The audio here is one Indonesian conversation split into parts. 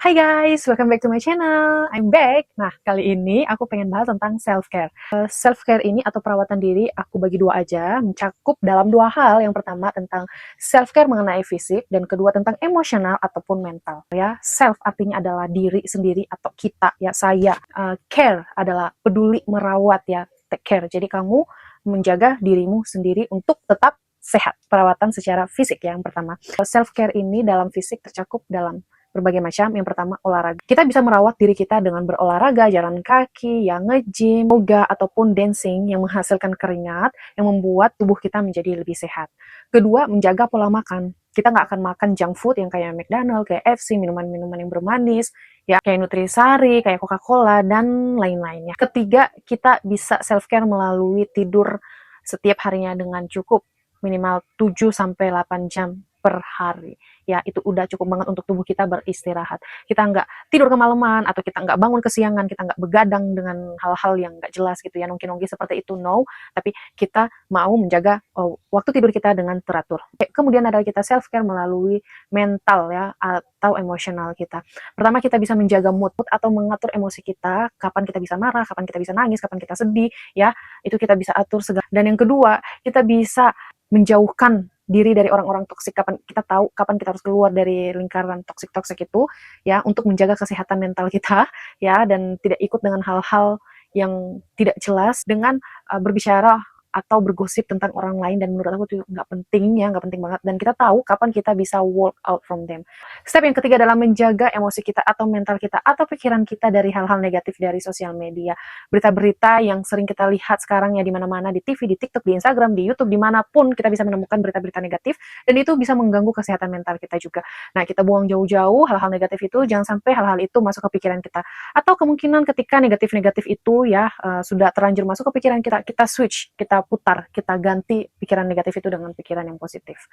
Hai guys, welcome back to my channel. I'm back. Nah, kali ini aku pengen bahas tentang self-care. Self-care ini atau perawatan diri aku bagi dua aja, mencakup dalam dua hal. Yang pertama tentang self-care mengenai fisik, dan kedua tentang emosional ataupun mental. Ya, self artinya adalah diri sendiri atau kita, ya saya. Care adalah peduli, merawat ya, take care. Jadi kamu menjaga dirimu sendiri untuk tetap sehat. Perawatan secara fisik yang pertama. Self-care ini dalam fisik tercakup dalam berbagai macam. Yang pertama, olahraga. Kita bisa merawat diri kita dengan berolahraga, jalan kaki, yang nge-gym, yoga, ataupun dancing yang menghasilkan keringat, yang membuat tubuh kita menjadi lebih sehat. Kedua, menjaga pola makan. Kita nggak akan makan junk food yang kayak McDonald's, kayak KFC, minuman-minuman yang bermanis, ya kayak Nutrisari, kayak Coca-Cola, dan lain-lainnya. Ketiga, kita bisa self-care melalui tidur setiap harinya dengan cukup minimal 7-8 jam per hari. Ya, itu udah cukup banget untuk tubuh kita beristirahat. Kita nggak tidur kemalaman, atau kita nggak bangun kesiangan, kita nggak begadang dengan hal-hal yang nggak jelas gitu ya, nongki-nongki seperti itu, no. Tapi kita mau menjaga waktu tidur kita dengan teratur. Kemudian adalah kita self-care melalui mental ya, atau emosional kita. Pertama, kita bisa menjaga mood atau mengatur emosi kita, kapan kita bisa marah, kapan kita bisa nangis, kapan kita sedih, ya, itu kita bisa atur segala. Dan yang kedua, kita bisa menjauhkan diri dari orang-orang toksik. Kapan kita tahu kapan kita harus keluar dari lingkaran toksik itu, ya, untuk menjaga kesehatan mental kita, ya, dan tidak ikut dengan hal-hal yang tidak jelas dengan berbicara atau bergosip tentang orang lain. Dan menurut aku itu nggak penting ya, nggak penting banget. Dan kita tahu kapan kita bisa walk out from them. Step yang ketiga adalah menjaga emosi kita atau mental kita atau pikiran kita dari hal-hal negatif dari sosial media. Berita-berita yang sering kita lihat sekarang ya, di mana-mana, di TV, di TikTok, di Instagram, di YouTube, dimanapun kita bisa menemukan berita-berita negatif, dan itu bisa mengganggu kesehatan mental kita juga. Nah, kita buang jauh-jauh hal-hal negatif itu, jangan sampai hal-hal itu masuk ke pikiran kita. Atau kemungkinan ketika negatif-negatif itu ya sudah terlanjur masuk ke pikiran kita, kita switch, kita putar, kita ganti pikiran negatif itu dengan pikiran yang positif.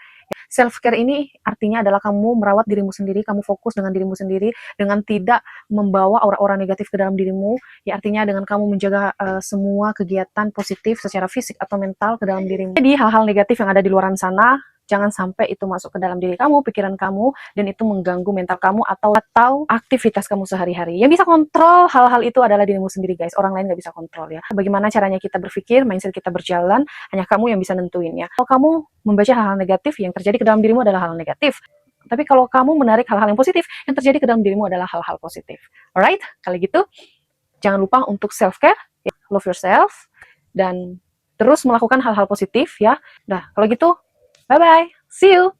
Self-care ini artinya adalah kamu merawat dirimu sendiri, kamu fokus dengan dirimu sendiri, dengan tidak membawa aura-aura negatif ke dalam dirimu. Ya, artinya dengan kamu menjaga semua kegiatan positif secara fisik atau mental ke dalam dirimu. Jadi hal-hal negatif yang ada di luar sana, jangan sampai itu masuk ke dalam diri kamu, pikiran kamu, dan itu mengganggu mental kamu atau aktivitas kamu sehari-hari. Yang bisa kontrol hal-hal itu adalah dirimu sendiri, guys. Orang lain nggak bisa kontrol ya. Bagaimana caranya kita berpikir, mindset kita berjalan, hanya kamu yang bisa nentuin ya. Kalau kamu membaca hal-hal negatif, yang terjadi ke dalam dirimu adalah hal negatif. Tapi kalau kamu menarik hal-hal yang positif, yang terjadi ke dalam dirimu adalah hal-hal positif. Alright? Kali gitu, jangan lupa untuk self-care, ya, love yourself, dan terus melakukan hal-hal positif ya. Nah, kalau gitu, bye-bye. See you.